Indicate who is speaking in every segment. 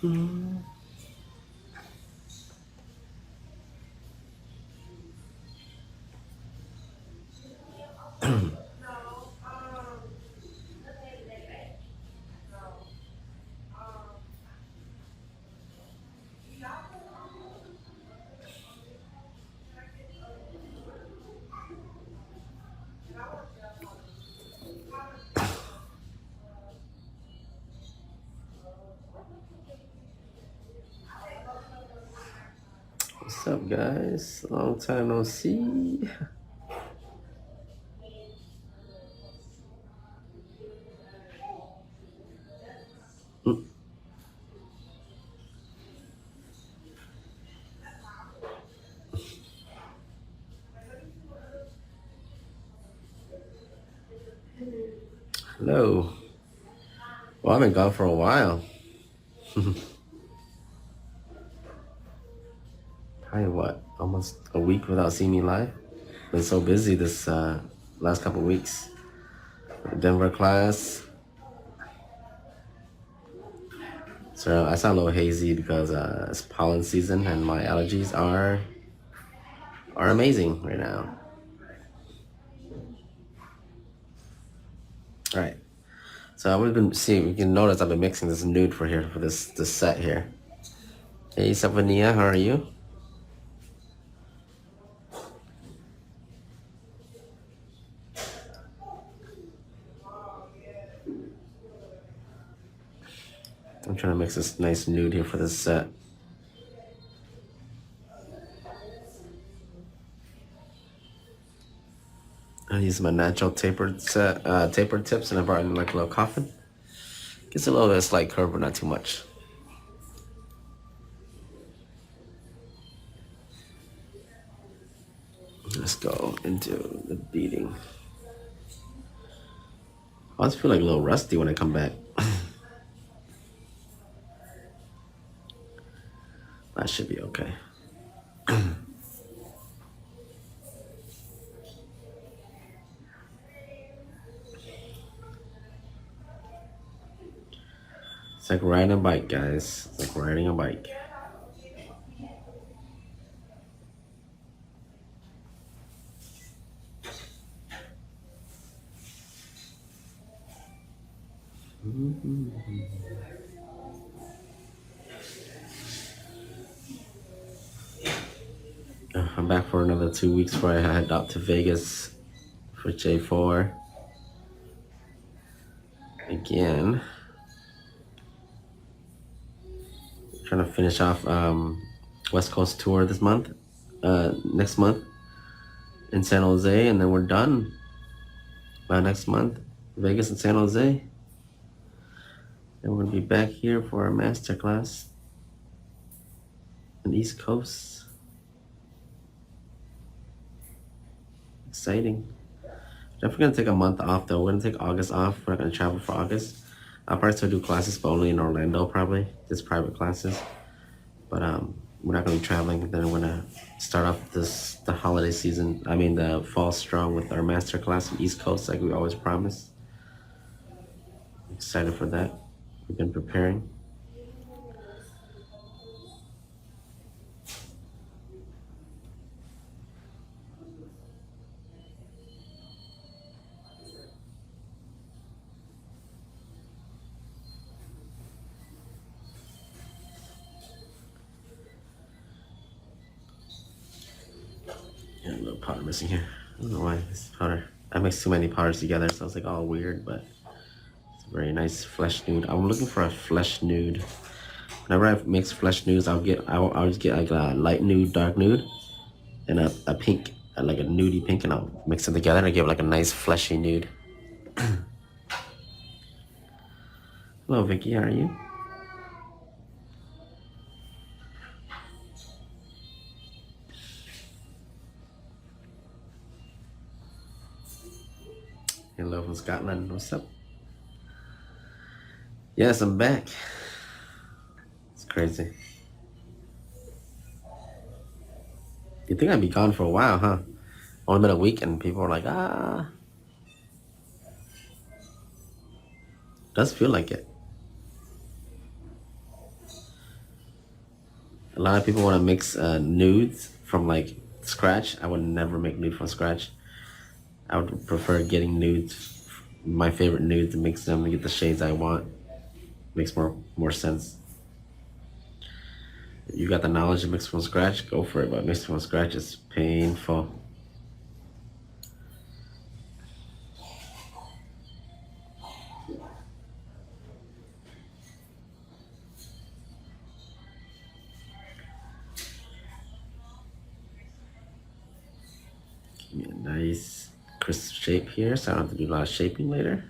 Speaker 1: Mm. What's up, guys? Long time no see. Mm. Hello. Well, I've been gone for a while. Probably what? Almost a week without seeing me live. Been so busy this last couple weeks. Denver class. So I sound a little hazy because it's pollen season and my allergies are amazing right now. All right. So we've been seeing. You can notice I've been mixing this nude for here for this set here. Hey, Savania, how are you? I'm trying to mix this nice nude here for this set. I use my natural tapered set, tapered tips, and I brought in like a little coffin. Gets a little bit of slight curve, but not too much. Let's go into the beating. I always feel like a little rusty when I come back. That should be okay. It's like riding a bike, guys. It's like riding a bike. I'm back for another 2 weeks before I head out to Vegas for J4 again. Trying to finish off West Coast tour this month, next month in San Jose, and then we're done by next month. Vegas and San Jose. And we're gonna be back here for our master class on the East Coast. Exciting. Definitely gonna take a month off though. We're gonna take August off. We're not gonna travel for August. I'll probably still do classes, but only in Orlando probably. Just private classes. But we're not gonna be traveling. Then we're gonna start off the holiday season. I mean the fall strong with our master class on East Coast, like we always promised. Excited for that. We've been preparing. Yeah, a little powder missing here. I don't know why this powder. I mixed too many powders together, so it's like all weird, but it's a very nice flesh nude. I'm looking for a flesh nude. Whenever I mix flesh nudes, I'll just get like a light nude, dark nude, and a pink, like a nudie pink, and I'll mix them together and I give it like a nice fleshy nude. Hello, Vicky. How are you? Hello from Scotland. What's up? Yes, I'm back. It's crazy. You think I'd be gone for a while, huh? Only been a week, and people are like, ah. Does feel like it. A lot of people want to mix nudes from like scratch. I would never make nude from scratch. I would prefer getting nudes, my favorite nudes, and mix them to get the shades I want. Makes more sense. If you got the knowledge to mix from scratch, go for it. But mixing from scratch is painful. Give me a nice crisp shape here, so I don't have to do a lot of shaping later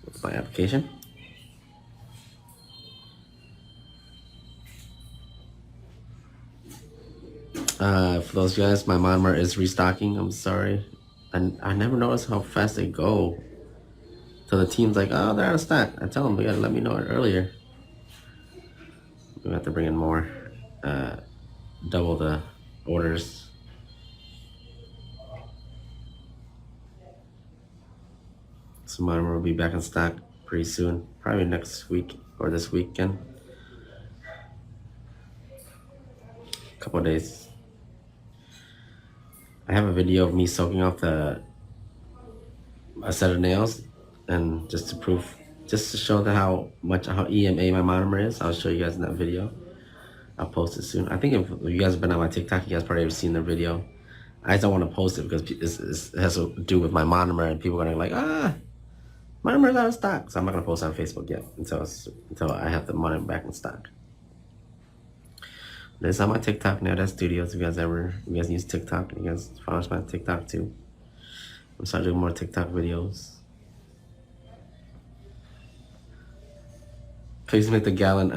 Speaker 1: with my application. For those guys, my monomer is restocking. I'm sorry. And I never noticed how fast they go. So the team's like, oh, they're out of stock. I tell them, they gotta let me know it earlier. We have to bring in more. Double the orders. So monomer will be back in stock pretty soon. Probably next week or this weekend. Couple of days. I have a video of me soaking off a set of nails, and just to show how EMA my monomer is. I'll show you guys in that video. I'll post it soon. I think if you guys have been on my TikTok, you guys probably have seen the video. I just don't want to post it because it has to do with my monomer, and people are gonna be like, monomer's out of stock. So I'm not gonna post it on Facebook yet until I have the monomer back in stock. This is on my TikTok now. That's Studios. If you guys use TikTok, you guys follow my TikTok too. I'm starting doing more TikTok videos. Please make the gallon.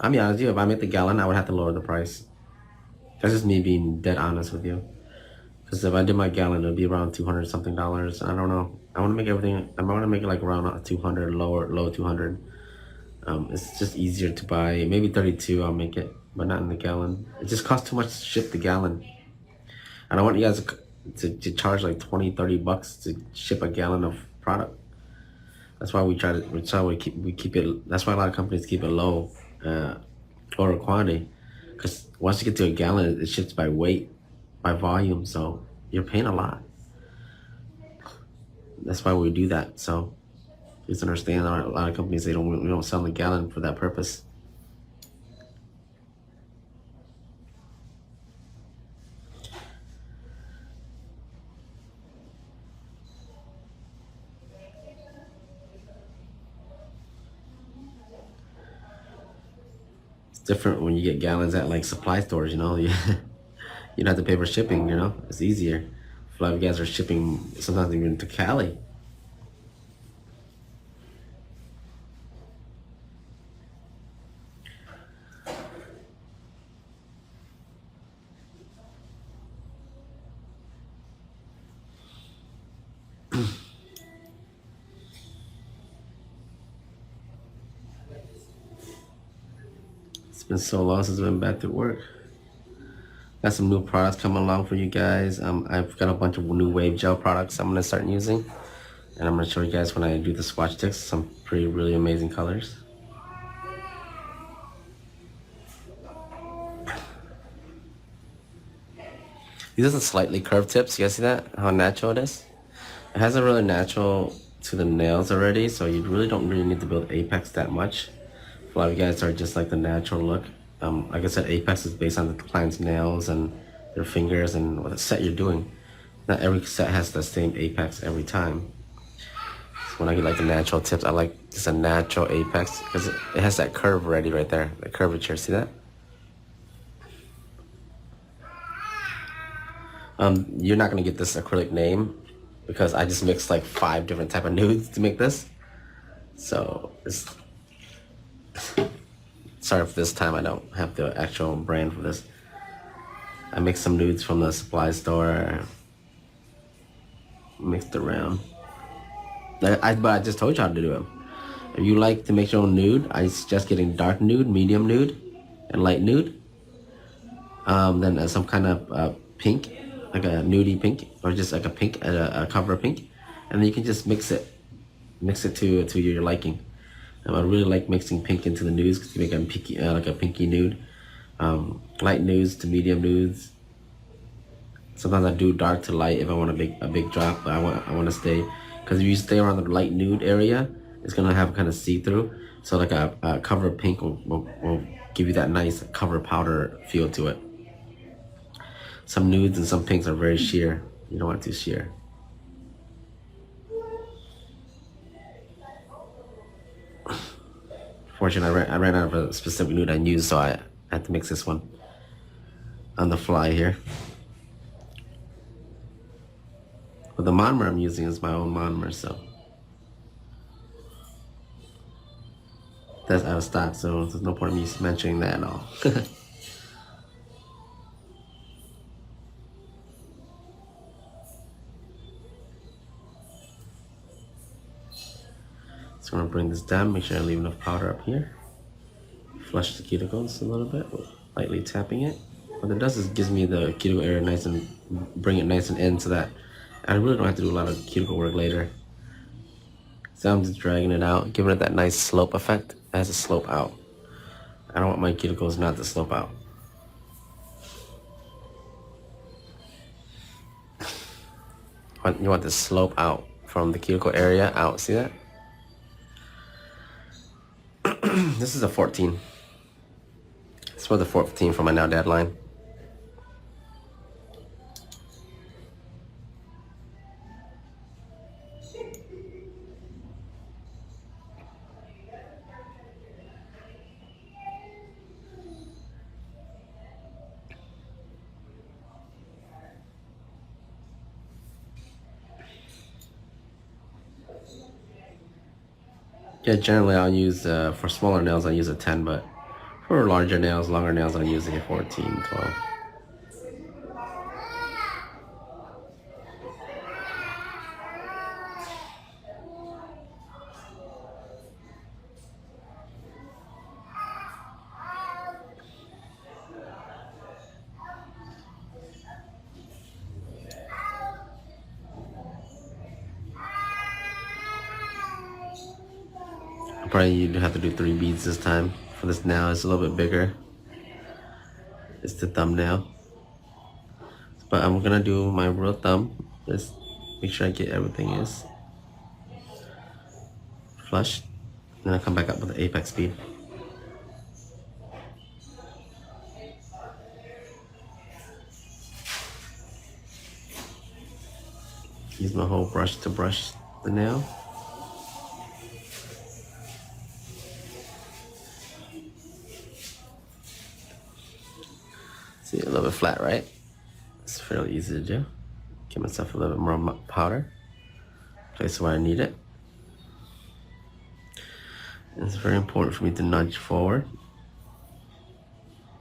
Speaker 1: I'll be honest with you, if I make the gallon, I would have to lower the price. That's just me being dead honest with you. Because if I did my gallon, it would be around $200 something. I don't know. I want to make everything, I want to make it like around 200, low 200. It's just easier to buy. Maybe 32 I'll make it, but not in the gallon. It just costs too much to ship the gallon. And I want you guys to charge like 20, 30 bucks to ship a gallon of product. That's why we keep it. That's why a lot of companies keep it low, lower quantity. Because once you get to a gallon, it ships by weight, by volume. So you're paying a lot. That's why we do that. So please understand, a lot of companies we don't sell the gallon for that purpose. Different when you get gallons at like supply stores, you know. You don't have to pay for shipping, you know. It's easier. A lot of you guys are shipping sometimes even to Cali. It's been so long since I've been back to work. Got some new products coming along for you guys. I've got a bunch of new wave gel products I'm gonna start using, and I'm gonna show you guys when I do the swatch sticks. Some really amazing colors. These are the slightly curved tips. You guys see that? How natural it is? It has a really natural to the nails already, so you really don't need to build apex that much. A lot of you guys are just like the natural look. Like I said, apex is based on the client's nails and their fingers and what set you're doing. Not every set has the same apex every time. So when I get like the natural tips, I like just a natural apex because it has that curve already right there, the curvature. See that? You're not gonna get this acrylic name because I just mixed like 5 different type of nudes to make this. So it's sorry for this time I don't have the actual brand for this. I mixed some nudes from the supply store, mixed around. But I just told you how to do them. If you like to make your own nude, I suggest getting dark nude, medium nude, and light nude. Then some kind of pink, like a nudie pink, or just like a pink, a cover pink, and then you can just mix it to your liking. I really like mixing pink into the nudes because you make a pinky, like a pinky nude. Light nudes to medium nudes. Sometimes I do dark to light if I want a big drop, but I want to stay, because if you stay around the light nude area, it's gonna have kind of see through. So like a cover pink will give you that nice cover powder feel to it. Some nudes and some pinks are very sheer. You don't want too sheer. Fortunately, I ran out of a specific nude I used, so I had to mix this one on the fly here. But the monomer I'm using is my own monomer, so that's out of stock, so there's no point in me mentioning that at all. Just gonna bring this down, make sure I leave enough powder up here. Flush the cuticles a little bit, lightly tapping it. What it does is gives me the cuticle area nice and bring it nice and in, so that I really don't have to do a lot of cuticle work later. So I'm just dragging it out, giving it that nice slope effect. It has a slope out. I don't want my cuticles not to slope out. You want the slope out from the cuticle area out. See that? This is a 14. It's for the 14 for my now deadline. Yeah, generally I'll use, for smaller nails I'll use a 10, but for larger nails, longer nails, I'll use a 14, 12. Probably you'd have to do 3 beads this time. For this nail, it's a little bit bigger. It's the thumbnail. But I'm gonna do my real thumb. Just make sure I get everything is flush. Then I'll come back up with the apex bead. Use my whole brush to brush the nail. See, a little bit flat, right? It's fairly easy to do. Give myself a little bit more powder. Place where I need it. And it's very important for me to nudge forward,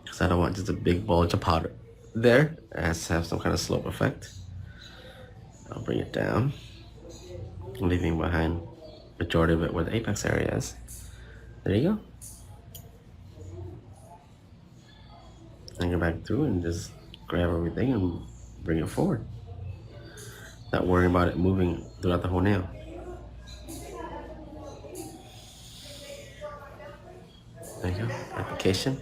Speaker 1: because I don't want just a big bulge of powder there. It has to have some kind of slope effect. I'll bring it down, leaving behind majority of it where the apex area is. There you go. And go back through and just grab everything and bring it forward. Not worrying about it moving throughout the whole nail. There you go, application.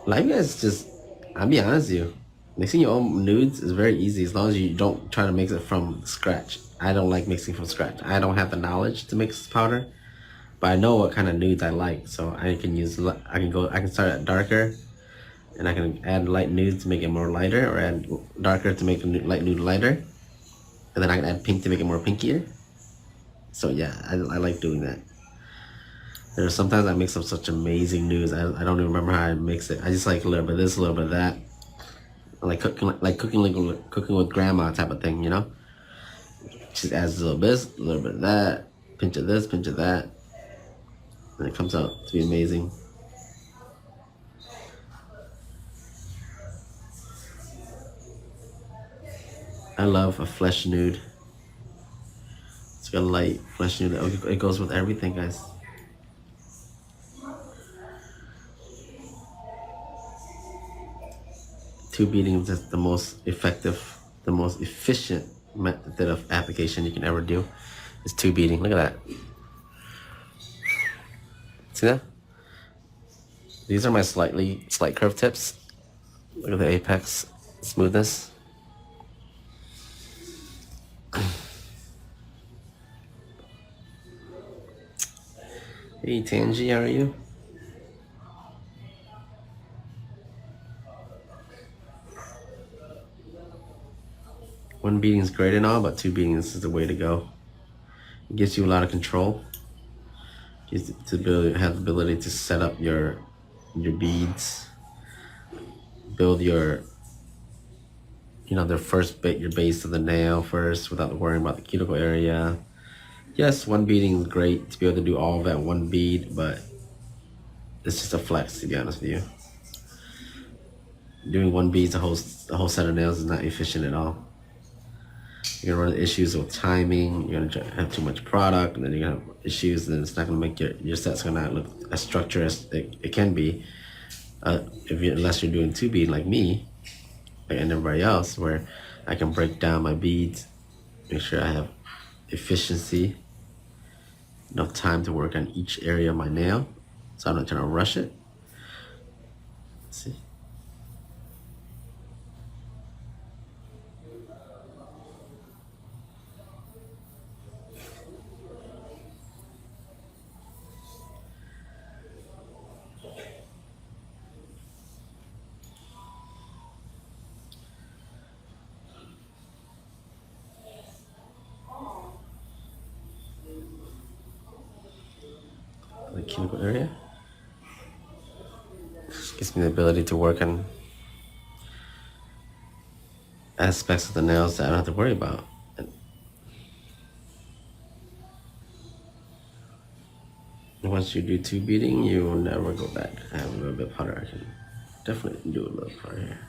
Speaker 1: Life is just, I'll be honest with you, mixing your own nudes is very easy as long as you don't try to mix it from scratch. I don't like mixing from scratch. I don't have the knowledge to mix powder, but I know what kind of nudes I like. So I can start at darker, and I can add light nudes to make it more lighter, or add darker to make the light nude lighter. And then I can add pink to make it more pinkier. So yeah, I like doing that. There's sometimes I mix up such amazing nudes. I don't even remember how I mix it. I just like a little bit of this, a little bit of that. Cooking with grandma type of thing, you know? Just adds a little bit this, a little bit of that, pinch of this, pinch of that. And it comes out to be amazing. I love a flesh nude. It's got a light flesh nude. It goes with everything, guys. Tube beading is the most effective, the most efficient method of application you can ever do. Is tube beading. Look at that. See that? These are my slight curved tips. Look at the apex smoothness. Hey Tangi, how are you? One beating is great and all, but two beatings is the way to go. It gives you a lot of control. Gives you the ability, have the ability to set up your beads, build your, the first bit, your base of the nail first without worrying about the cuticle area. Yes, one beading is great to be able to do all of that one bead, but it's just a flex, to be honest with you. Doing one bead, a whole set of nails is not efficient at all. You're gonna run into issues with timing. You're gonna have too much product, and then you're gonna have issues. And it's not gonna make your set's gonna not look as structured as it can be, unless you're doing two bead like me, and everybody else, where I can break down my beads, make sure I have efficiency, enough time to work on each area of my nail, so I'm not trying to rush it. Let's see. The cuticle area gives me the ability to work on aspects of the nails that I don't have to worry about. And once you do two beading, you will never go back. I have a little bit of powder. I can definitely do a little powder here.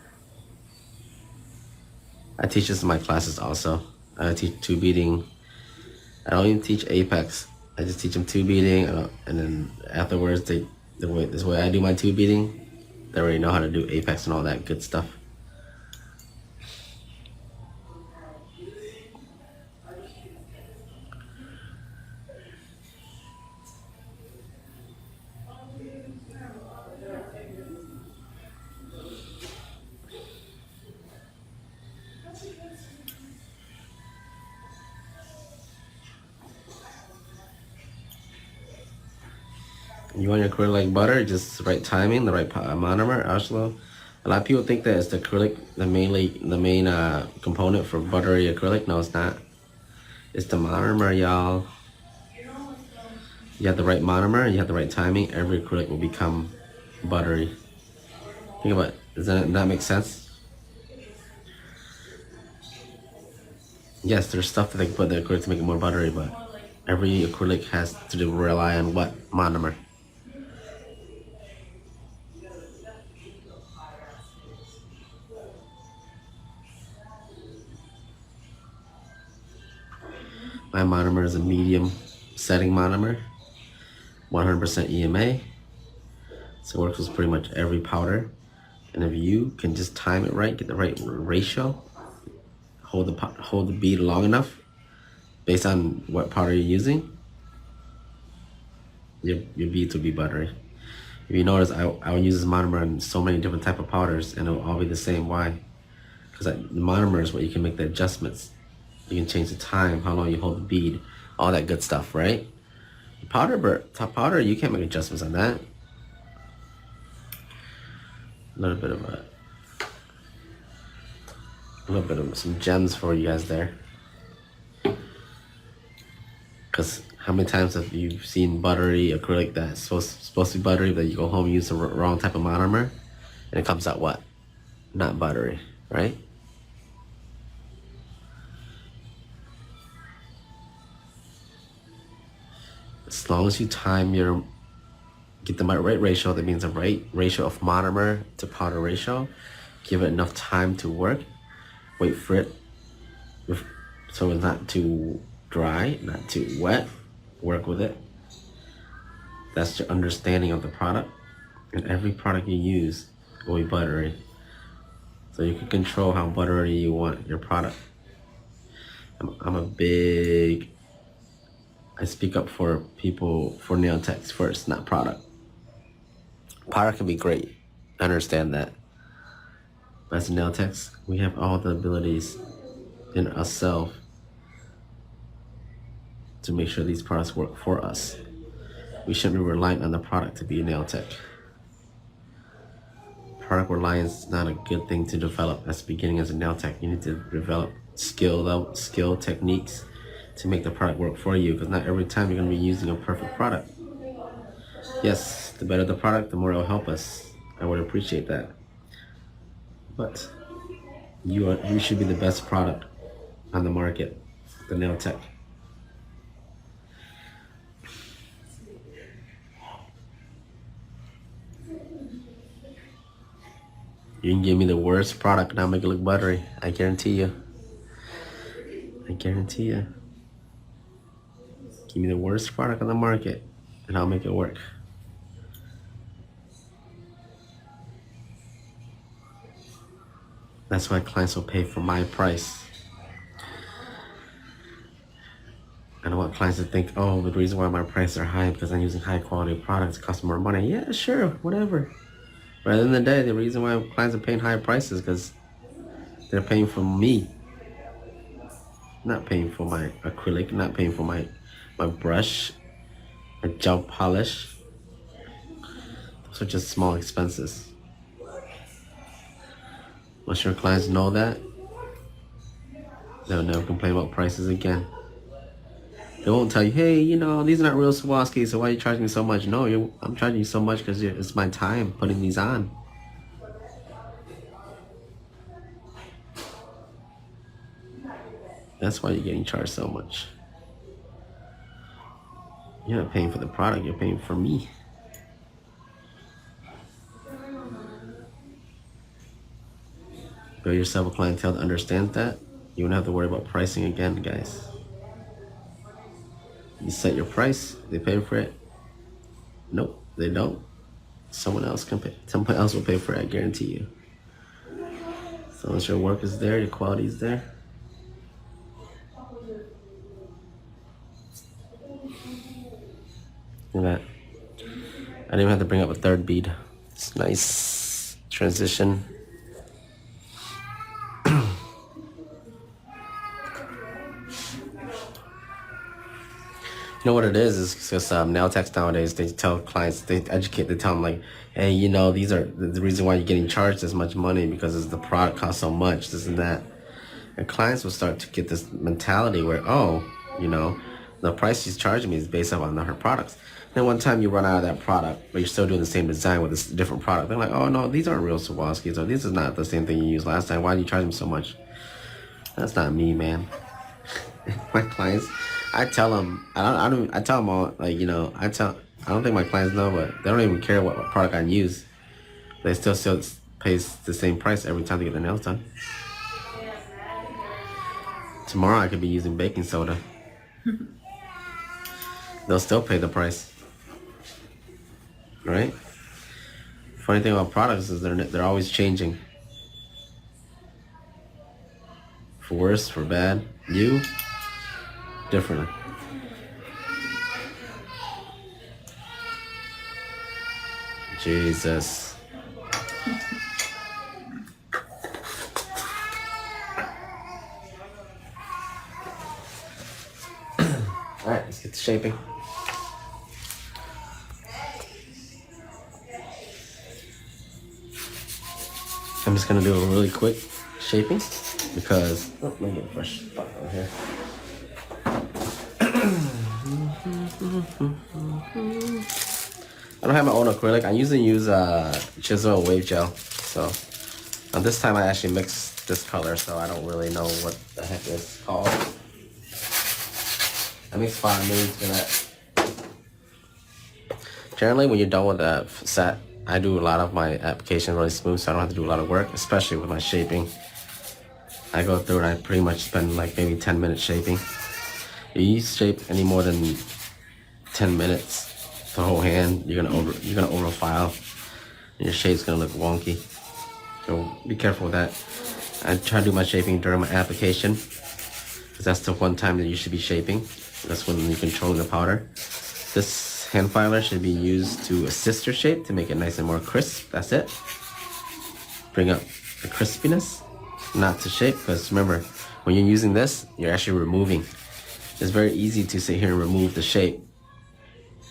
Speaker 1: I teach this in my classes also. I teach two beading. I don't even teach apex. I just teach them two beading, and then afterwards, this way I do my two beading, they already know how to do apex and all that good stuff. You want your acrylic like butter, just the right timing, the right monomer. Also, a lot of people think that it's the acrylic, the main component for buttery acrylic. No, it's not. It's the monomer, y'all. You have the right monomer, you have the right timing, every acrylic will become buttery. Think about it. Does that make sense? Yes, there's stuff that they can put in the acrylic to make it more buttery, but every acrylic has to rely on what monomer? My monomer is a medium setting monomer, 100% EMA. So it works with pretty much every powder. And if you can just time it right, get the right ratio, hold the bead long enough, based on what powder you're using, your beads will be buttery. If you notice, I will use this monomer on so many different type of powders, and it will all be the same. Why? Because the monomer is what you can make the adjustments. You can change the time, how long you hold the bead, all that good stuff, right? Top powder, you can't make adjustments on that. A little bit of some gems for you guys there. Because how many times have you seen buttery acrylic that's supposed to be buttery, but you go home and use the wrong type of monomer, and it comes out what? Not buttery, right? As long as you get the right ratio, that means the right ratio of monomer to powder ratio, give it enough time to work, wait for it, so it's not too dry, not too wet, work with it. That's your understanding of the product. And every product you use will be buttery. So you can control how buttery you want your product. I speak up for people, for nail techs first, not product. Product can be great. I understand that. But as nail techs, we have all the abilities in ourselves to make sure these products work for us. We shouldn't be reliant on the product to be a nail tech. Product reliance is not a good thing to develop as beginning as a nail tech. You need to develop skill techniques to make the product work for you, because not every time you're going to be using a perfect product. Yes, the better the product, the more it'll help us. I would appreciate that. But you should be the best product on the market, the nail tech. You can give me the worst product and I'll make it look buttery. I guarantee you. I guarantee you. Give me the worst product on the market and I'll make it work. That's why clients will pay for my price. I don't want clients to think, oh, the reason why my prices are high is because I'm using high quality products, cost more money. Yeah, sure, whatever. But at the end of the day, the reason why clients are paying higher prices is because they're paying for me. Not paying for my acrylic, not paying for my brush, my gel polish. Those are just small expenses. Once your clients know that, they'll never complain about prices again. They won't tell you, hey, you know, these are not real Swarovski, so why are you charging me so much? No, I'm charging you so much because it's my time putting these on. That's why you're getting charged so much. You're not paying for the product, you're paying for me. Build yourself a clientele that understands that. You won't have to worry about pricing again, guys. You set your price, they pay for it. Nope, they don't. Someone else can pay. Someone else will pay for it, I guarantee you. So once your work is there, your quality is there. Look at that. I didn't even have to bring up a third bead. It's nice transition. You know what it is because nail techs nowadays, they tell clients, they tell them like, hey, you know, these are the reason why you're getting charged this much money because the product costs so much, this and that. And clients will start to get this mentality where, oh, you know, the price she's charging me is based on her products. Then one time you run out of that product, but you're still doing the same design with a different product. They're like, oh no, these aren't real Swarovskis, or this is not the same thing you used last time. Why do you charge me so much? That's not me, man. My clients, I tell them, I tell them all, like, you know, I don't think my clients know, but they don't even care what product I use. They still pays the same price every time they get their nails done. Tomorrow I could be using baking soda. They'll still pay the price. Right? Funny thing about products is they're always changing. For worse, for bad. You, differently. Jesus. Alright, let's get to shaping. I'm just gonna do a really quick shaping because let me get a fresh spot over here. I don't have my own acrylic. I usually use chisel and wave gel. So this time I actually mixed this color, so I don't really know what the heck it's called. I mix 5 nudes for that. Generally, when you're done with the set, I do a lot of my application really smooth, so I don't have to do a lot of work, especially with my shaping. I go through and I pretty much spend like maybe 10 minutes shaping. If you shape any more than 10 minutes, the whole hand, you're gonna overfile, and your shape's gonna look wonky. So be careful with that. I try to do my shaping during my application, because that's the one time that you should be shaping. That's when you're controlling the powder. This hand filer should be used to assist your shape to make it nice and more crisp. That's it. Bring up the crispiness, not to shape, because remember, when you're using this, you're actually removing. It's very easy to sit here and remove the shape.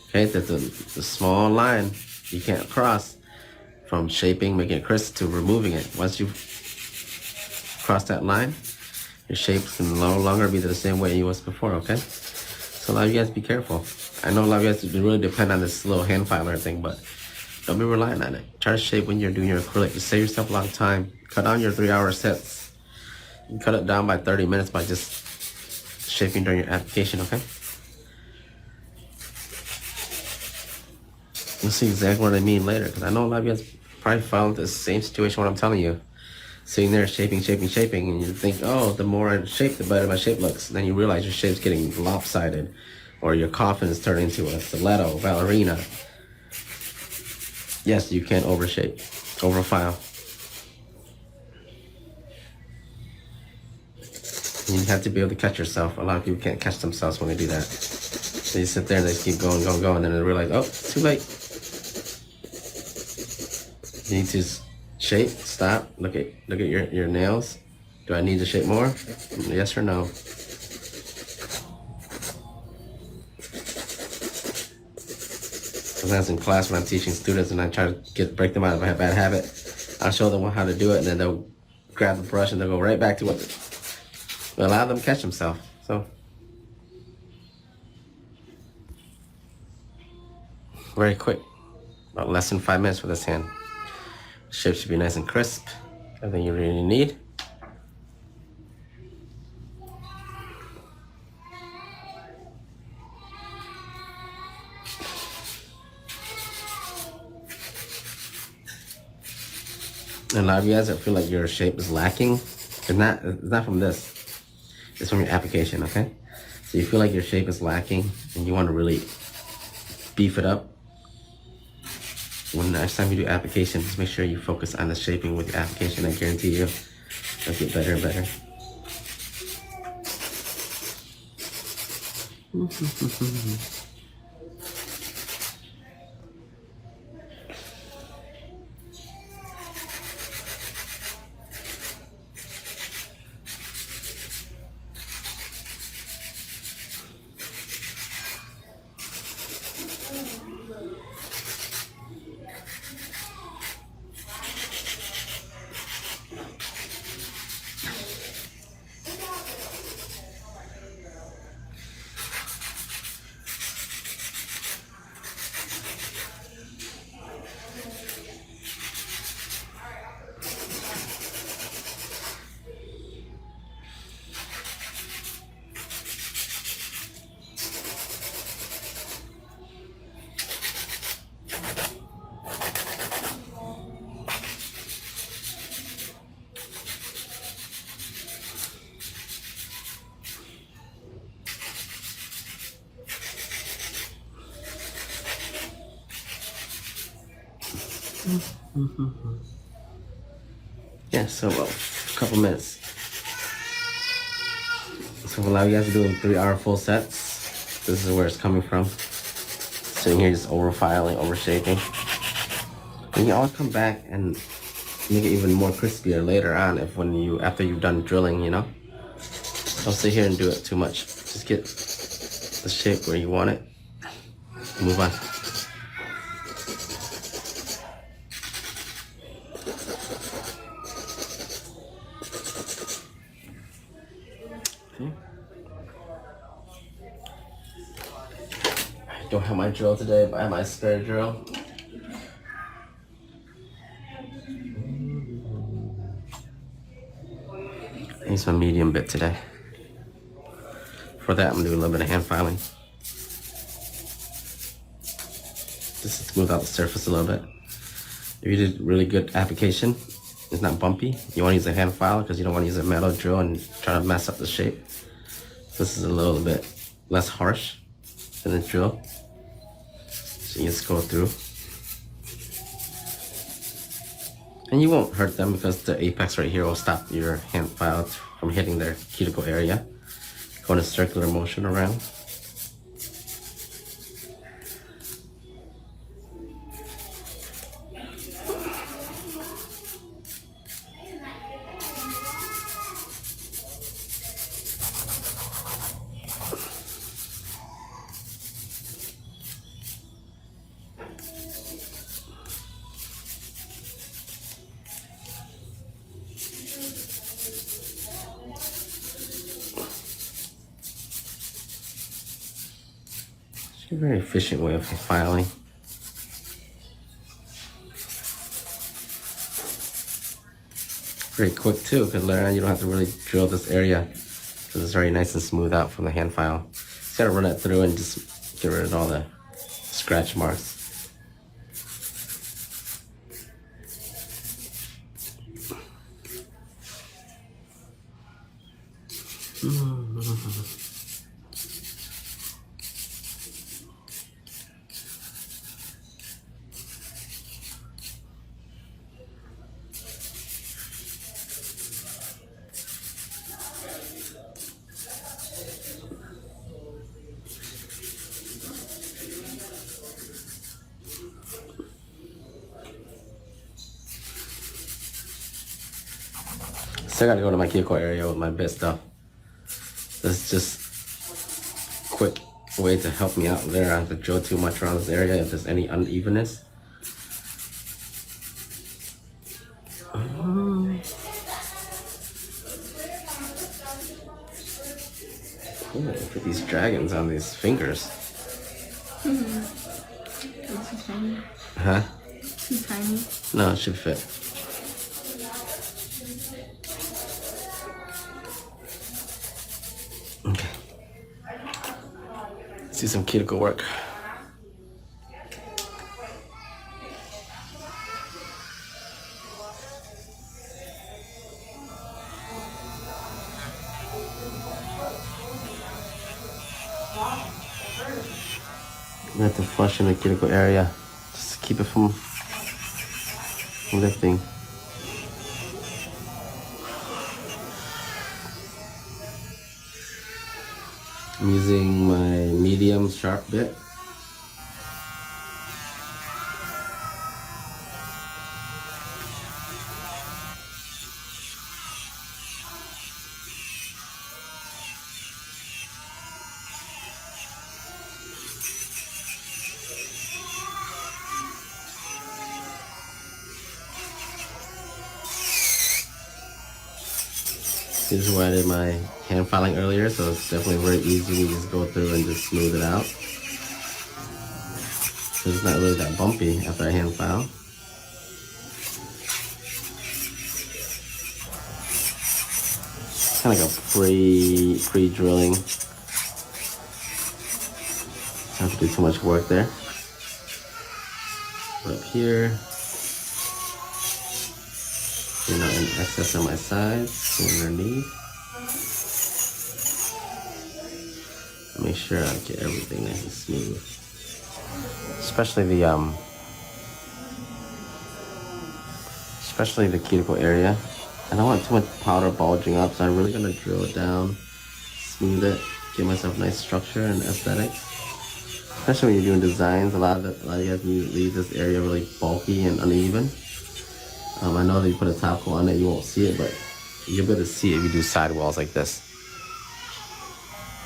Speaker 1: Okay, that's the small line you can't cross from shaping, making it crisp, to removing it. Once you cross that line, your shape can no longer be the same way it was before, okay? So a lot of you guys be careful. I know a lot of you guys really depend on this little hand filer thing, but don't be relying on it. Try to shape when you're doing your acrylic. Just save yourself a lot of time. Cut down your 3-hour sets. You can cut it down by 30 minutes by just shaping during your application, okay? You'll see exactly what I mean later, because I know a lot of you guys probably found the same situation what I'm telling you. Sitting there shaping, and you think, oh, the more I shape, the better my shape looks. And then you realize your shape's getting lopsided, or your coffin is turning into a stiletto, ballerina. Yes, you can overshape, overfile. You have to be able to catch yourself. A lot of people can't catch themselves when they do that. They sit there and they just keep going, and then they realize, oh, it's too late. You need to shape, stop, look at your nails. Do I need to shape more? Yes or no? Sometimes in class when I'm teaching students and I try to break them out of a bad habit, I'll show them how to do it, and then they'll grab the brush and they'll go right back to what. Allow them to catch themselves. So very quick, about less than 5 minutes with this hand. Shape should be nice and crisp. Everything you really need. And a lot of you guys that feel like your shape is lacking, it's not from this. It's from your application, okay? So you feel like your shape is lacking and you want to really beef it up. When the next time you do application, just make sure you focus on the shaping with your application. I guarantee you, it'll get better and better. Yeah, so a couple minutes. So a lot of you guys are doing 3-hour full sets. This is where it's coming from. Sitting here just overfiling, overshaping. And you always come back and make it even more crispier later on after you've done drilling, you know? Don't sit here and do it too much. Just get the shape where you want it. Move on. I don't have my drill today, but I have my spare drill. I use my medium bit today. For that, I'm gonna do a little bit of hand filing. Just to smooth out the surface a little bit. If you did really good application, it's not bumpy. You want to use a hand file because you don't want to use a metal drill and try to mess up the shape. This is a little bit less harsh than the drill. So you just go through. And you won't hurt them because the apex right here will stop your hand file from hitting their cuticle area. Go in a circular motion around. It's a very efficient way of filing. Very quick too, because later on you don't have to really drill this area because it's very nice and smooth out from the hand file. Just gotta run it through and just get rid of all the scratch marks. Still gotta go to my cuticle area with my bit stuff. This is just a quick way to help me out there. I don't have to drill too much around this area if there's any unevenness. Ooh, look at these dragons on these fingers.
Speaker 2: It's too tiny.
Speaker 1: Huh?
Speaker 2: Too tiny.
Speaker 1: No, it should fit. Okay. Let's do some cuticle work. We have to flush in the cuticle area just to keep it from lifting. I'm using my medium sharp bit. This is where I did my hand filing earlier, so it's definitely very easy to just go through and just smooth it out. So it's not really that bumpy after I hand file. Kind of like a pre-drilling. Don't have to do too much work there. But up here, you know, in excess on my sides, underneath. Make sure I get everything nice and smooth. Especially the cuticle area. I don't want too much powder bulging up, so I'm really gonna drill it down, smooth it, give myself nice structure and aesthetics. Especially when you're doing designs, a lot of you guys leave this area really bulky and uneven. I know that you put a top coat on it, you won't see it, but you'll be able to see it if you do sidewalls like this.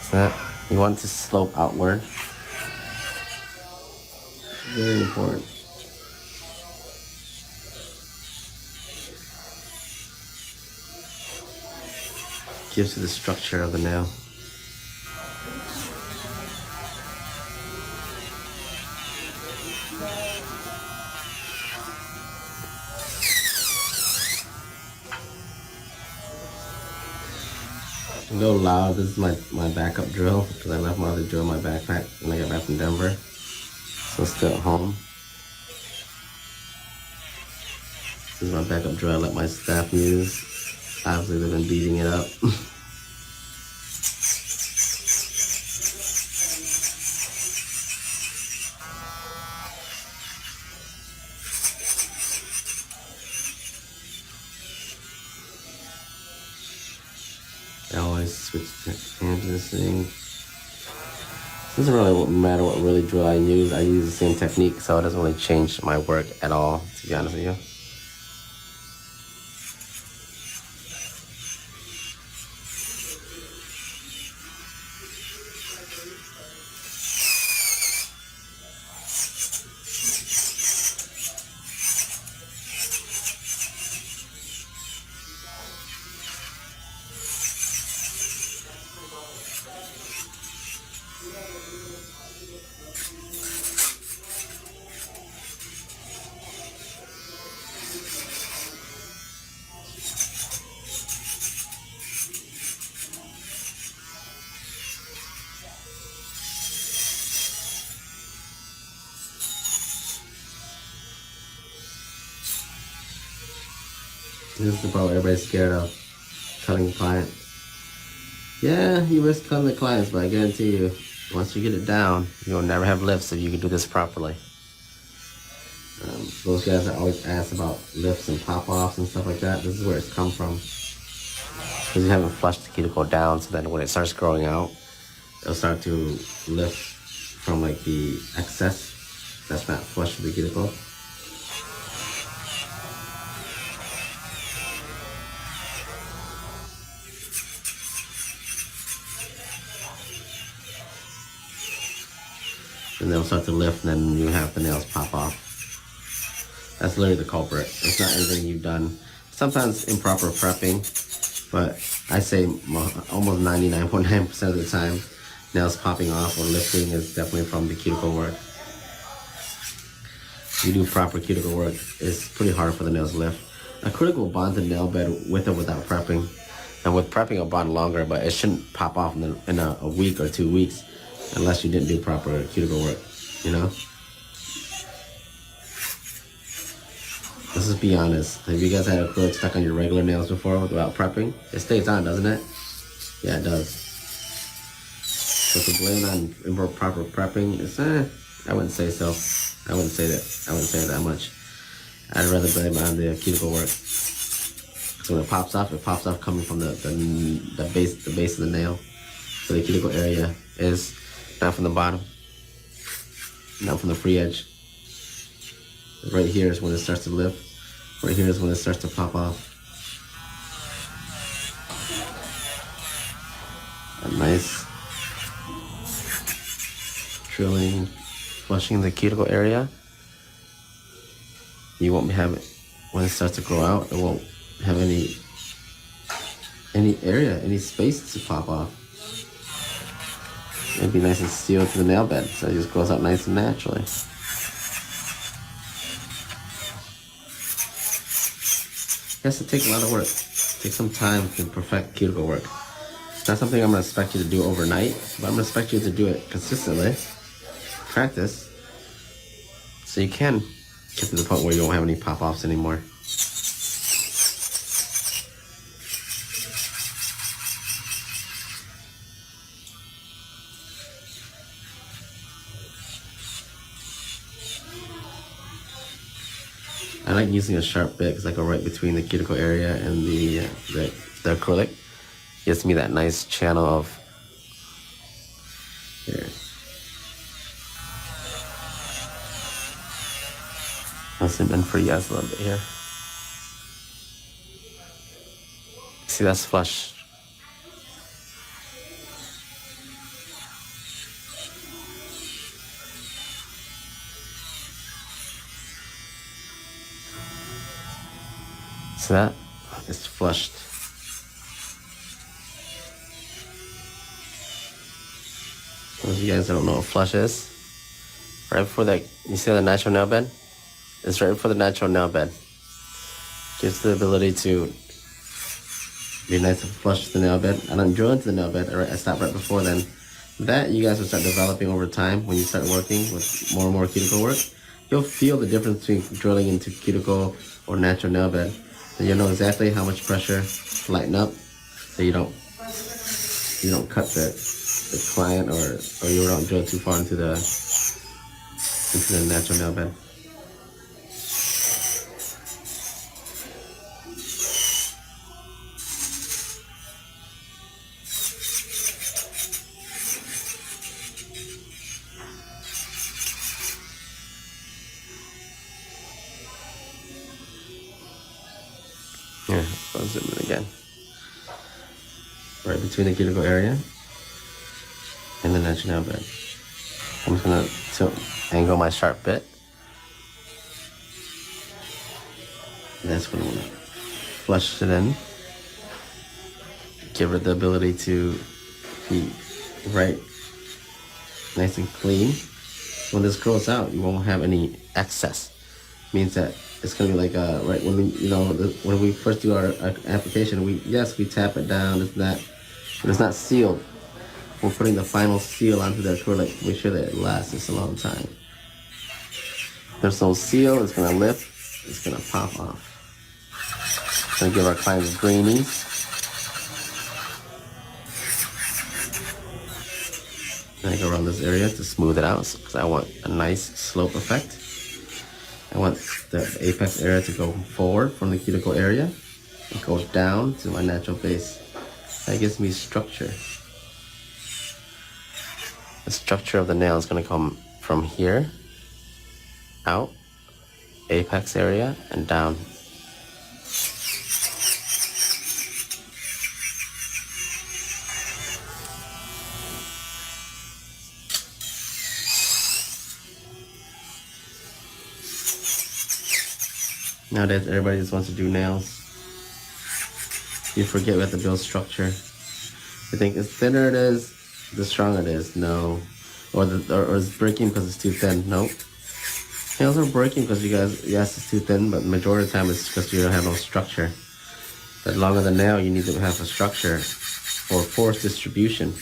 Speaker 1: So you want it to slope outward. Very important. Gives you the structure of the nail. A little loud. This is my backup drill because I left my other drill in my backpack when I got back from Denver. So it's still at home. This is my backup drill I let my staff use. Obviously they've been beating it up. Nice switch hand to this thing. Doesn't really matter what really drill I use. I use the same technique, so it doesn't really change my work at all, to be honest with you. This is the part where everybody's scared of cutting client. Yeah, you risk cutting the clients, but I guarantee you, once you get it down, you'll never have lifts if you can do this properly. Those guys that always ask about lifts and pop-offs and stuff like that, this is where it's come from. Because you haven't flushed the cuticle down, so then when it starts growing out, it'll start to lift from like the excess that's not flush with the cuticle. And they'll start to lift, and then you have the nails pop off. That's literally the culprit. It's not anything you've done. Sometimes improper prepping, but I say almost 99.9% of the time, nails popping off or lifting is definitely from the cuticle work. If you do proper cuticle work, it's pretty hard for the nails to lift. A critic will bond the nail bed with or without prepping. And with prepping, it'll bond longer, but it shouldn't pop off in a week or 2 weeks unless you didn't do proper cuticle work, you know? Let's just be honest. Have you guys had acrylic stuck on your regular nails before without prepping? It stays on, doesn't it? Yeah, it does. So to blame on improper prepping, it's I wouldn't say so. I wouldn't say it that much. I'd rather blame on the cuticle work. So when it pops off coming from the base of the nail. So the cuticle area is not from the bottom, not from the free edge. Right here is when it starts to lift. Right here is when it starts to pop off. A nice drilling, flushing the cuticle area. You won't have it when it starts to grow out. It won't have any area, any space to pop off. It'd be nice and sealed to the nail bed, so it just grows out nice and naturally. It has to take a lot of work. Take some time to perfect cuticle work. It's not something I'm gonna expect you to do overnight, but I'm gonna expect you to do it consistently. Practice, so you can get to the point where you won't have any pop-offs anymore. I like using a sharp bit because I go right between the cuticle area and the acrylic. Gives me that nice channel of here. I'll zoom in for you guys a little bit here. See, that's flush. So that is flushed. Those of you guys that don't know what flush is, right before that, you see the natural nail bed? It's right before the natural nail bed. Gives the ability to be nice and flush the nail bed. I don't drill into the nail bed, I stop right before then. That you guys will start developing over time when you start working with more and more cuticle work. You'll feel the difference between drilling into cuticle or natural nail bed. And you'll know exactly how much pressure to lighten up so you don't cut the client or you don't drill too far into the natural nail bed. Here, I'll zoom in again. Right between the cuticle area and the natural nail bed. I'm just gonna angle my sharp bit. And that's when I'm gonna flush it in. Give it the ability to be right, nice and clean. When this grows out, you won't have any excess. Means that it's gonna be like right when when we first do our application, we tap it down, it's not, but it's not sealed. We're putting the final seal onto the acrylic to make sure that it lasts a long time. If there's no seal, it's gonna lift, it's gonna pop off. It's gonna give our clients greenies. And I go around this area to smooth it out because I want a nice slope effect. I want the apex area to go forward from the cuticle area and go down to my natural base. That gives me structure. The structure of the nail is going to come from here, out, apex area, and down. Nowadays, everybody just wants to do nails. You forget we have to build structure. You think the thinner it is, the stronger it is. No. Or it's breaking because it's too thin. Nope. Nails are breaking because yes, it's too thin, but the majority of the time it's because you don't have no structure. The longer the nail, you need to have a structure or force distribution.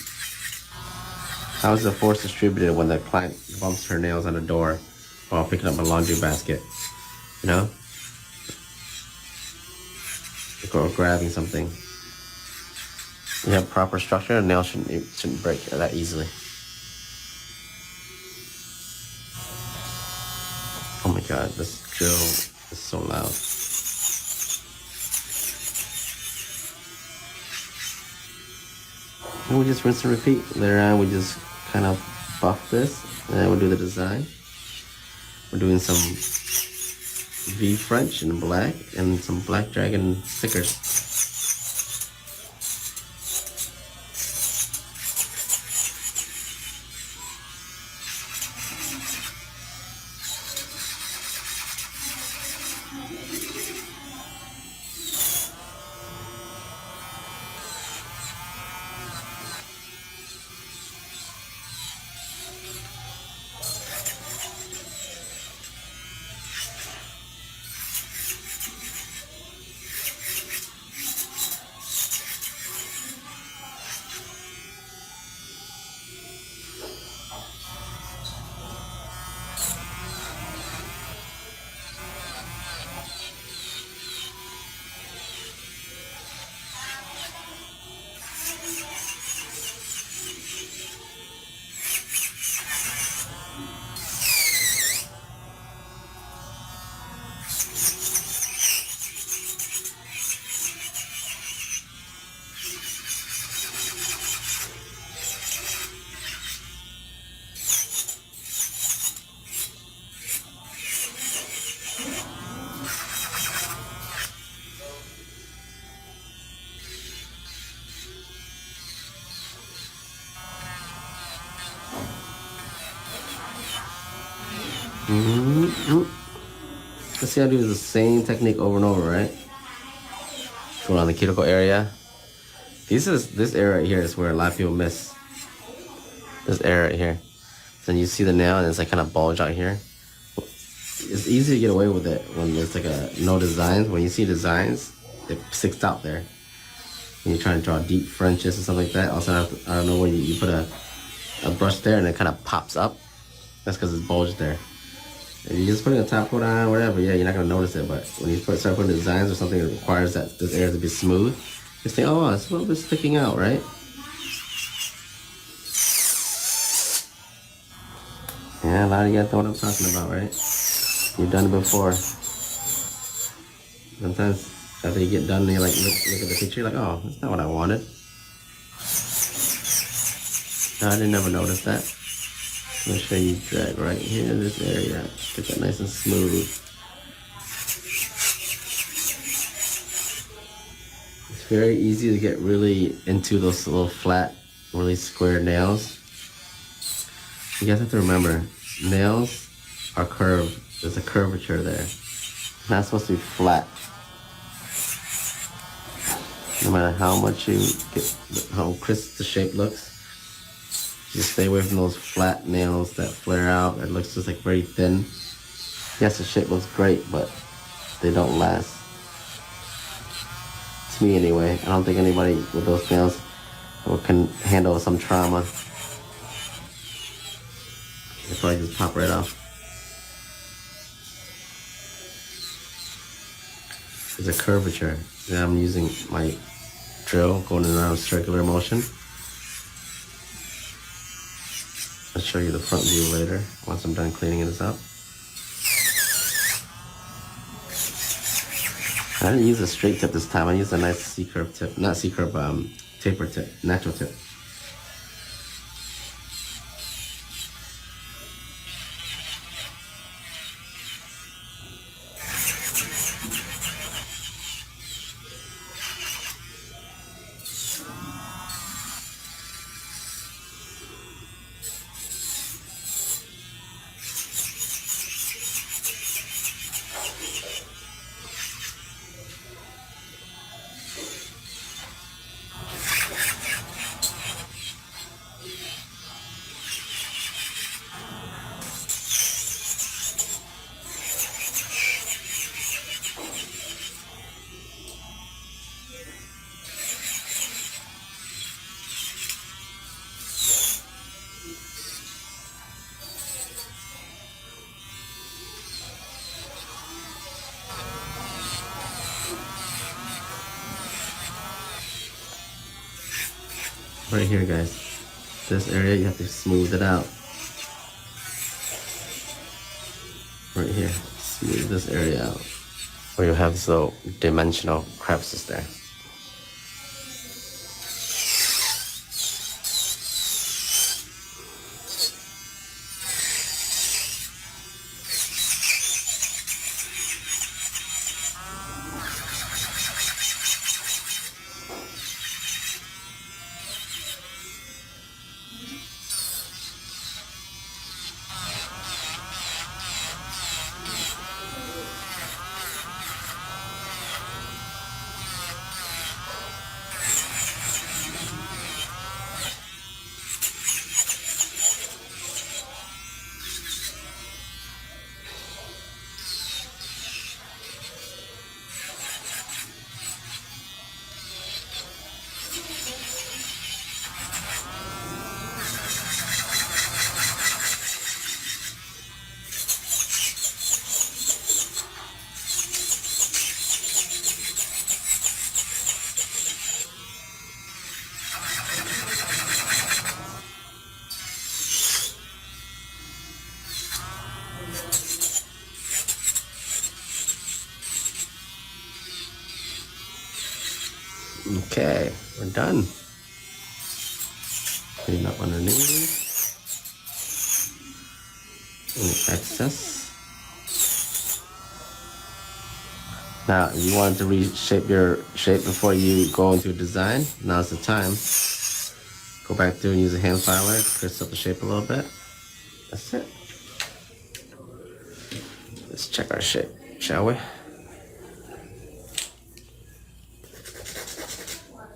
Speaker 1: How is the force distributed when the client bumps her nails on the door while picking up a laundry basket? You know? Or grabbing something. You have proper structure, a nail shouldn't break that easily. Oh my god, this drill is so loud. And we just rinse and repeat. Later on, we just kind of buff this, and then we'll do the design. We're doing some V French in black and some Black Dragon stickers. Let's see how to do the same technique over and over, right? Go around the cuticle area. This area right here is where a lot of people miss. This area right here. Then you see the nail and it's like kind of bulge out here. It's easy to get away with it when there's like no designs. When you see designs, it sticks out there. When you're trying to draw deep Frenches or something like that, also I don't know when you put a brush there and it kind of pops up. That's because it's bulged there. If you're just putting a top coat on, whatever, yeah, you're not gonna notice it. But when you start putting designs or something that requires that this area to be smooth, you think, oh, it's a little bit sticking out, right? Yeah, a lot of you guys know what I'm talking about, right? You've done it before. Sometimes after you get done, and you like look at the picture, you're like, oh, that's not what I wanted. No, I didn't never notice that. I'm gonna show you drag right here in this area. Get that nice and smooth. It's very easy to get really into those little flat, really square nails. You guys have to remember, nails are curved. There's a curvature there. It's not supposed to be flat. No matter how much you get, how crisp the shape looks, just stay away from those flat nails that flare out. It looks just like very thin. Yes, the shape looks great, but they don't last. To me anyway. I don't think anybody with those nails can handle some trauma. They probably just pop right off. There's a curvature. And I'm using my drill going around circular motion. I'll show you the front view later once I'm done cleaning this up. I didn't use a straight tip this time. I used a nice C-curve tip. Not C-curve, taper tip, natural tip. Right here, guys. This area, you have to smooth it out. Right here. Smooth this area out. Or you have so dimensional crevices there. Okay, we're done. Clean up underneath. Any excess. Now, if you want to reshape your shape before you go into a design, now's the time. Go back through and use a hand filer, crisp up the shape a little bit. That's it. Let's check our shape, shall we?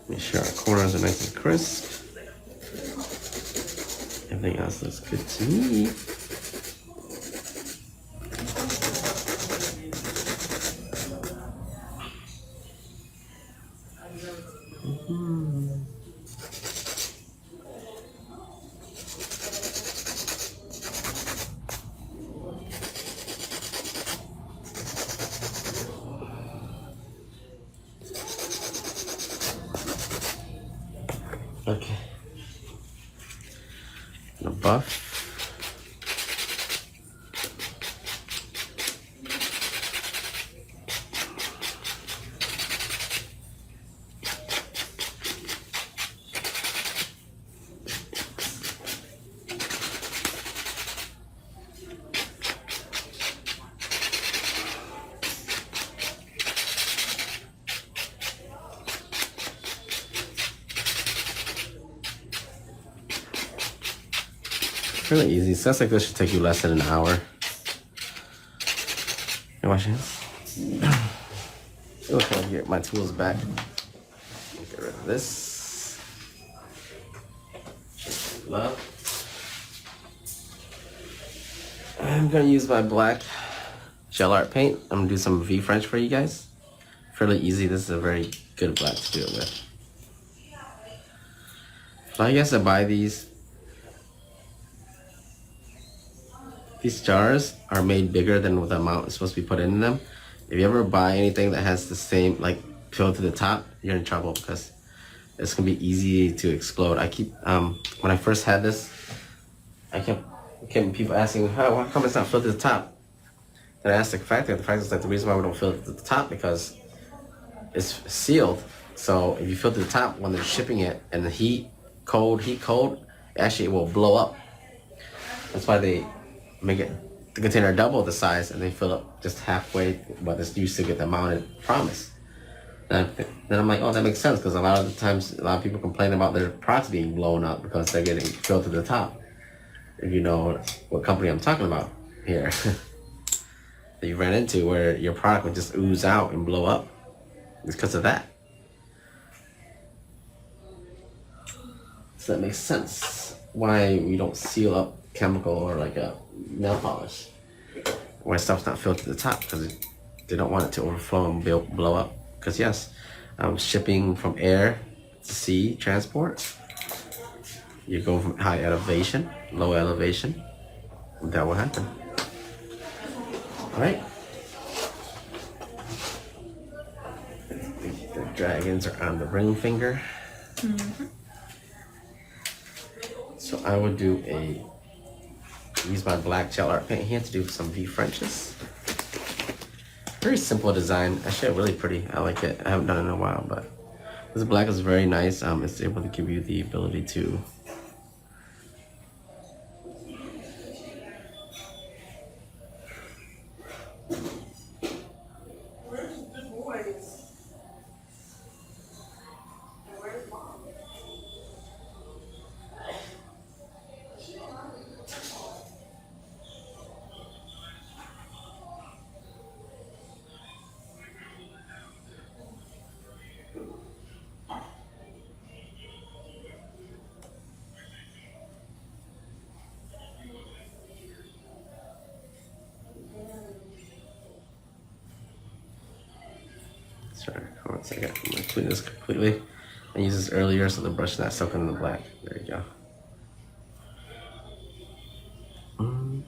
Speaker 1: Make sure our corners are nice and crisp. Everything else looks good to me. Okay. The buff. Really easy. Sounds like this should take you less than an hour. You wash your hands? Okay, I'll get my tools back. Get rid of this. Love. I'm gonna use my black gel art paint. I'm gonna do some V French for you guys. Fairly easy. This is a very good black to do it with. So I guess to buy these jars are made bigger than the amount is supposed to be put in them. If you ever buy anything that has the same like fill to the top, you're in trouble because it's gonna be easy to explode. I keep when I first had this, I kept people asking, how come it's not filled to the top? Then I asked the factory. The factory is like, the reason why we don't fill it to the top because it's sealed. So if you fill it to the top when they're shipping it and the heat cold, actually it will blow up. That's why they make it the container double the size and they fill up just halfway, but it's used to get the amount it promised. Then I'm like, oh, that makes sense because a lot of the times a lot of people complain about their products being blown up because they're getting filled to the top. If you know what company I'm talking about here, that you ran into where your product would just ooze out and blow up, it's because of that. So that makes sense why we don't seal up chemical or like a nail polish where stuff's not filled to the top because they don't want it to overflow and blow up. Because yes, shipping from air to sea transport, you go from high elevation, low elevation, that will happen. All right. The dragons are on the ring finger. Mm-hmm. So I would use my black gel art paint here to do some V Frenches. Very simple design. Actually, really pretty. I like it. I haven't done it in a while, but this black is very nice. It's able to give you the ability to sorry, hold on a second. I'm gonna clean this completely. I used this earlier so the brush is not soaking in the black. There you go. I'm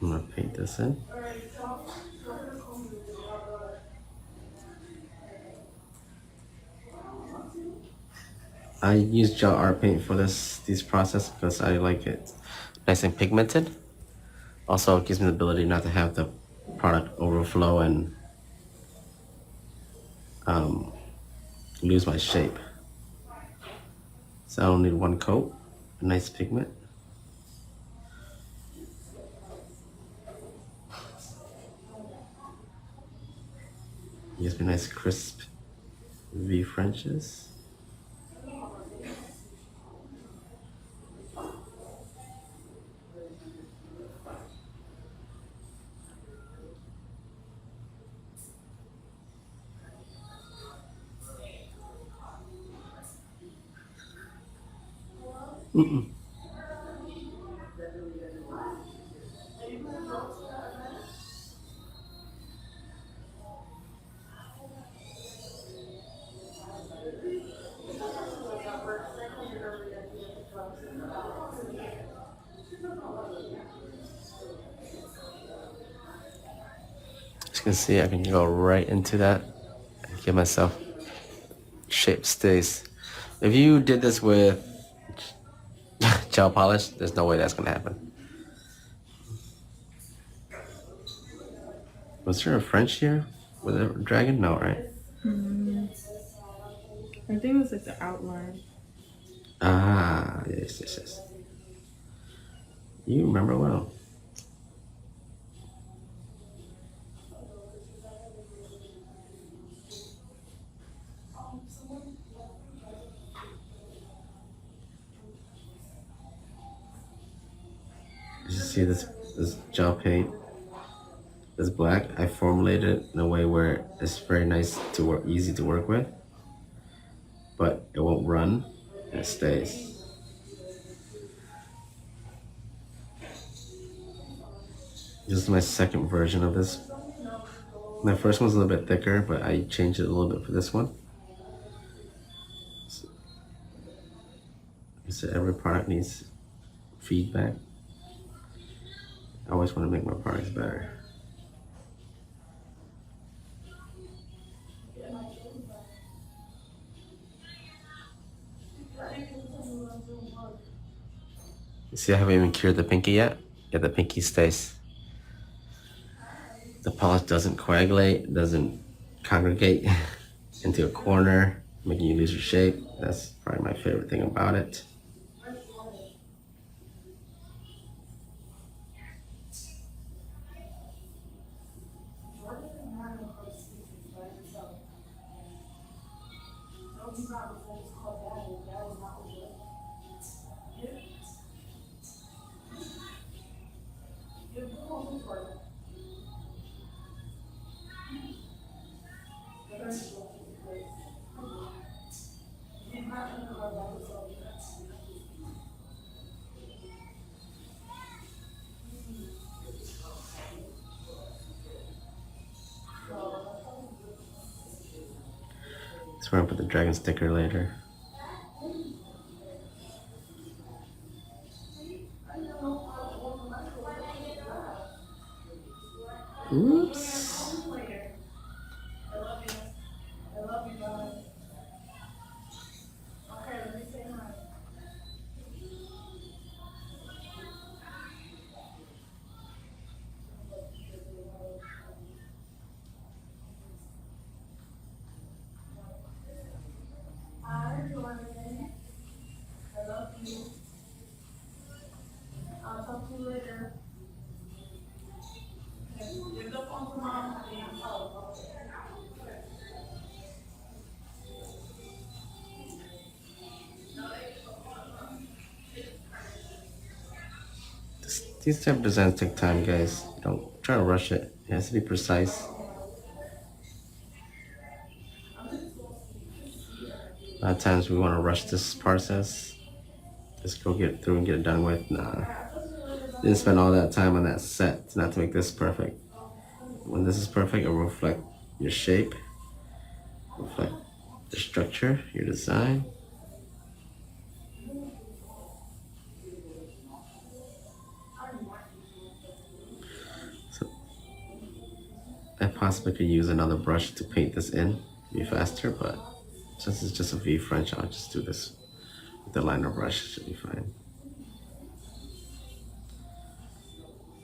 Speaker 1: gonna paint this in. I use gel art paint for these process because I like it nice and pigmented. Also, it gives me the ability not to have the product overflow and lose my shape. So I only need one coat, a nice pigment. Gives me nice crisp V Frenches. As you can see, I can go right into that and give myself shape stays. If you did this with gel polish, there's no way that's gonna happen. Was there a French here with a dragon? No, right?
Speaker 2: I think it was like the outline.
Speaker 1: Ah, yes. You remember well. See this gel paint, this black. I formulated it in a way where it's very nice to work, easy to work with, but it won't run. And it stays. This is my second version of this. My first one's a little bit thicker, but I changed it a little bit for this one. So every product needs feedback. I always want to make my products better. You see, I haven't even cured the pinky yet. Yeah, the pinky stays. The polish doesn't coagulate, doesn't congregate into a corner, making you lose your shape. That's probably my favorite thing about it. That's where I put the dragon sticker later. Oops.
Speaker 2: I'll talk to you later. Give the phone to mom.
Speaker 1: These type of designs take time, guys. Don't try to rush it. It has to be precise. A lot of times we want to rush this process. Just go get it through and get it done with. Nah. Didn't spend all that time on that set not to make this perfect. When this is perfect, it will reflect your shape, reflect the structure, your design. So I possibly could use another brush to paint this in to be faster, but since it's just a V French, I'll just do this with the liner brush. It should be fine.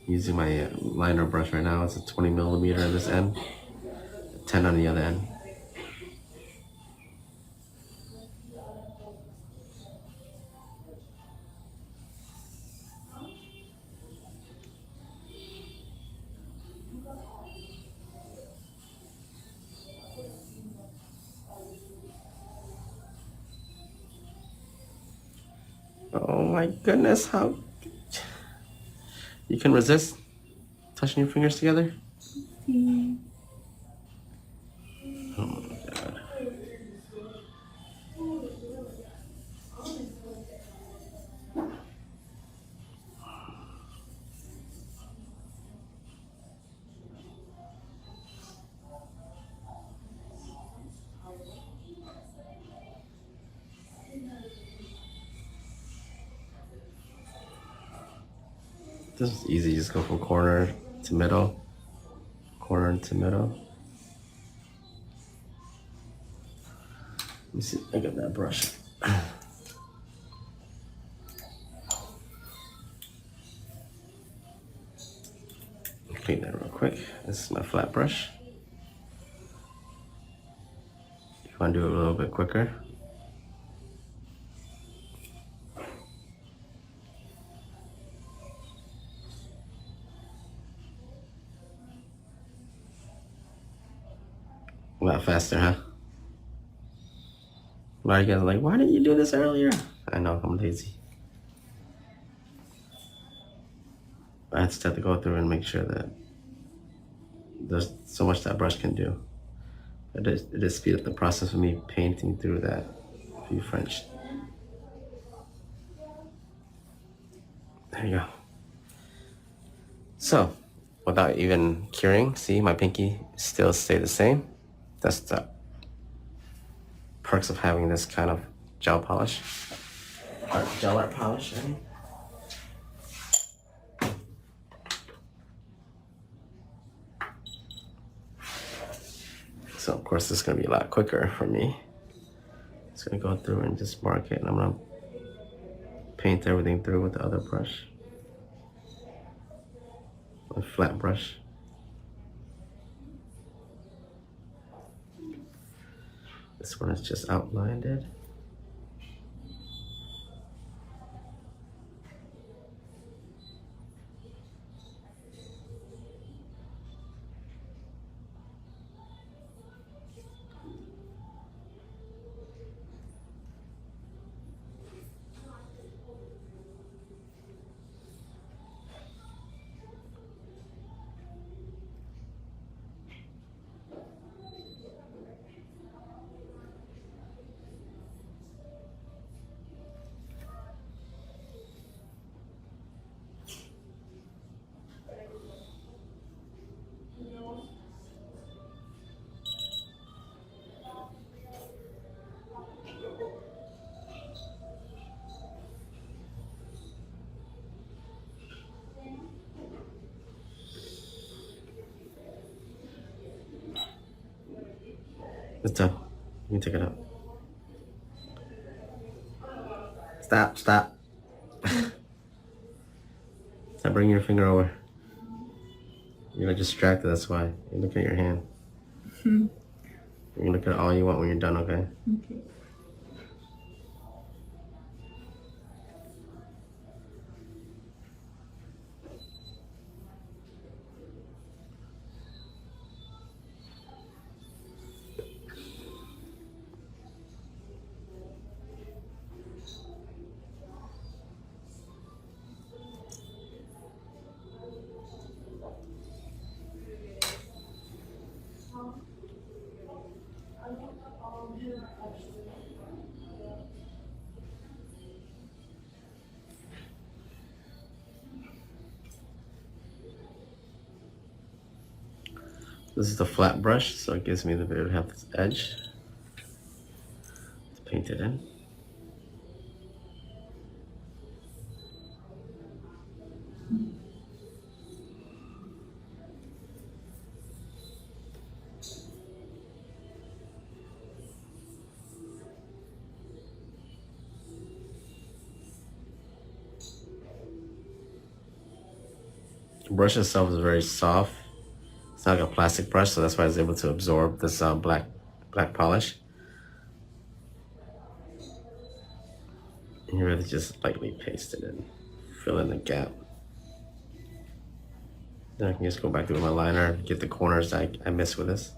Speaker 1: Using my liner brush right now. It's a 20 millimeter on this end, 10 on the other end. Oh my goodness, how you can resist touching your fingers together? Oh my god. This is easy, just go from corner to middle, corner to middle. Let me see, I got that brush. Clean that real quick. This is my flat brush. If you want to do it a little bit quicker. A lot faster, huh? A lot of you guys are like, why didn't you do this earlier? I know, I'm lazy. I just have to go through and make sure that there's so much that brush can do. It just speed up the process of me painting through that few French. There you go. So, without even curing, see my pinky still stay the same. That's the perks of having this kind of gel polish. Gel art polish, I mean. So of course this is gonna be a lot quicker for me. Just gonna go through and just mark it, and I'm gonna paint everything through with the other brush. A flat brush. This one is just outlined it. It's done. You can take it out. Stop, stop. Stop bringing your finger over. You're distracted, that's why. You look at your hand. You can look at all you want when you're done, okay?
Speaker 3: Okay.
Speaker 1: This is the flat brush, so it gives me the ability to have this edge to paint it in. The brush itself is very soft. It's not like a plastic brush, so that's why it's able to absorb this black polish. And you really just lightly paste it in, fill in the gap. Then I can just go back through my liner, get the corners that I missed with this.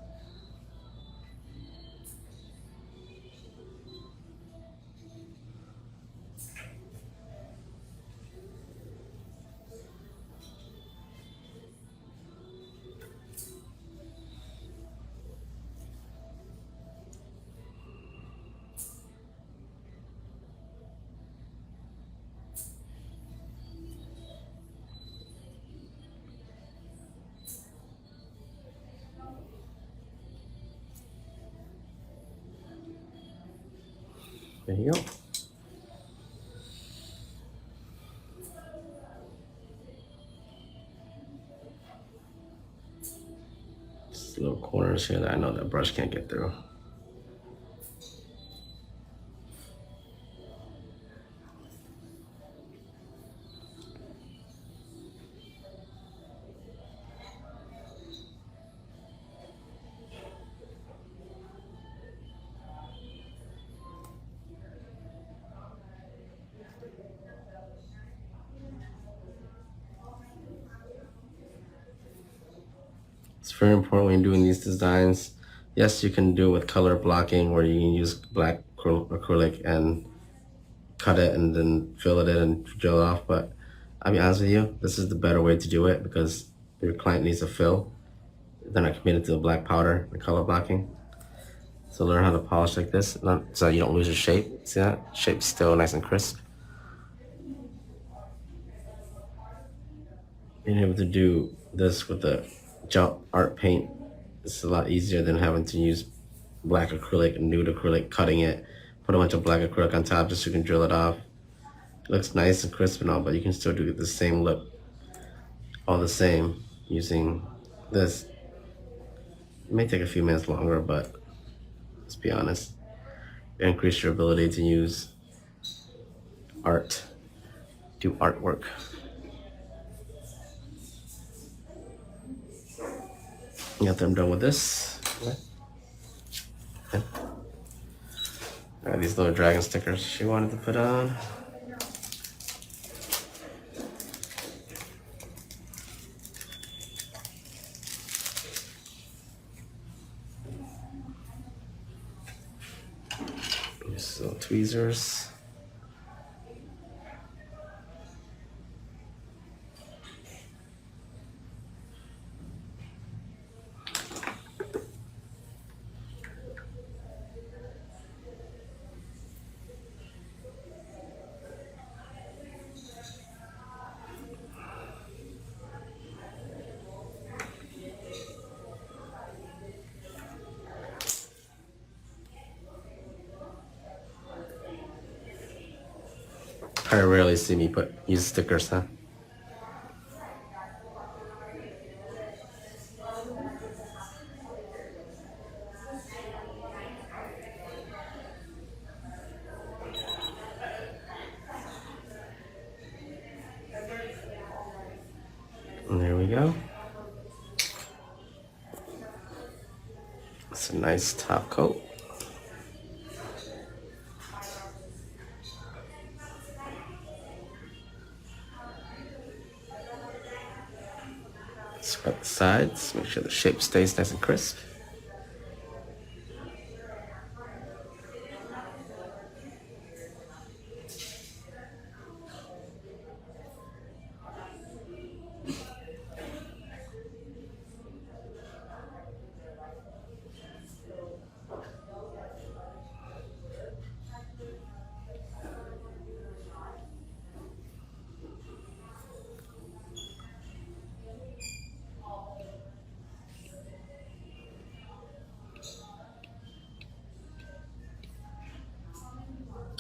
Speaker 1: There you go. Just little corners here that I know that brush can't get through. It's very important when you're doing these designs. Yes, you can do it with color blocking where you can use black acrylic and cut it and then fill it in and drill it off, but I'll be honest with you, this is the better way to do it because your client needs a fill. They're not committed to the black powder, the color blocking. So learn how to polish like this, so you don't lose your shape. See that? Shape's still nice and crisp. Being able to do this with the gel art paint is a lot easier than having to use black acrylic, nude acrylic, cutting it, put a bunch of black acrylic on top just so you can drill it off. It looks nice and crisp and all, but you can still do the same look all the same using this. It may take a few minutes longer, but let's be honest, increase your ability to use art, do artwork. After I'm done with this, I got these little dragon stickers she wanted to put on. These little tweezers. I rarely see me use stickers, huh? And there we go. It's a nice top coat. Scrub the sides, make sure the shape stays nice and crisp.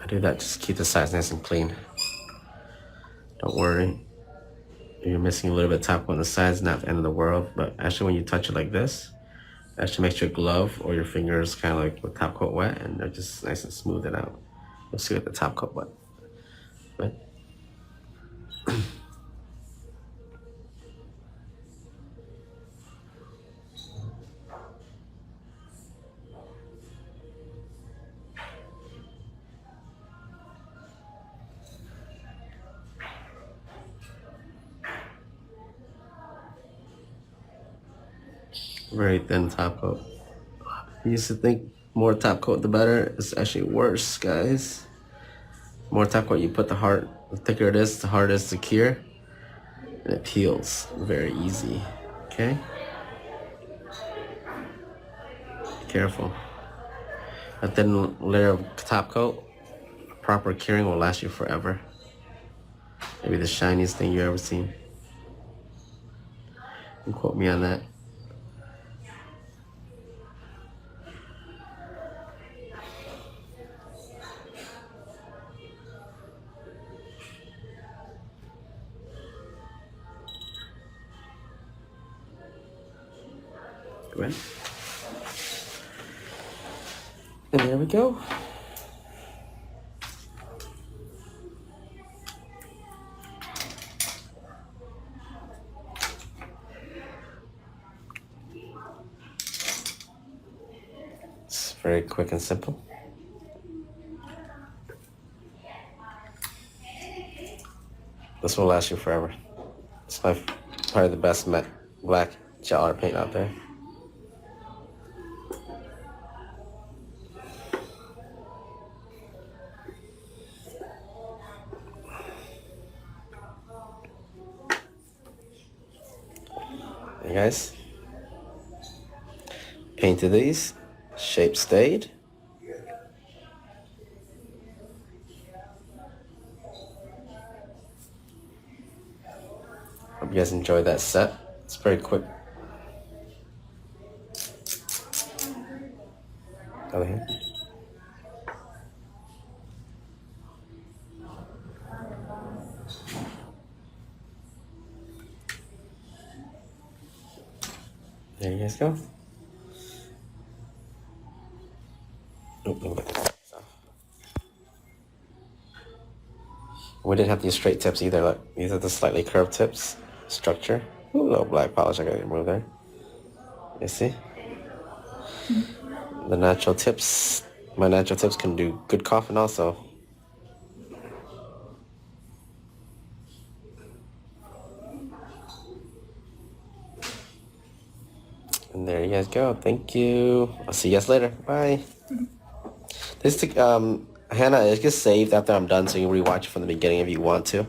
Speaker 1: I do that just to keep the sides nice and clean. Don't worry. If you're missing a little bit of top coat on the sides, not the end of the world. But actually when you touch it like this, it actually makes your glove or your fingers kind of like with top coat wet, and they're just nice and smooth it out. You'll see with the top coat wet. But very thin top coat. I used to think more top coat the better. It's actually worse, guys. More top coat you put, the thicker it is, the harder it is to cure. And it peels very easy, okay? Be careful. A thin layer of top coat, proper curing will last you forever. Maybe the shiniest thing you ever seen. You can quote me on that. Go ahead. And there we go. It's very quick and simple. This will last you forever. It's probably the best matte black gel art paint out there. Hey guys, painted these, shape stayed. Hope you guys enjoyed that set. It's very quick. Over here. There you guys go. Oop, let me get this off. We didn't have these straight tips either. Look, these are the slightly curved tips. Structure. Ooh, a little black polish I gotta remove there. You see? The natural tips. My natural tips can do good coughing also. And there you guys go. Thank you. I'll see you guys later. Bye. This Hannah, it gets saved after I'm done, so you can rewatch it from the beginning if you want to.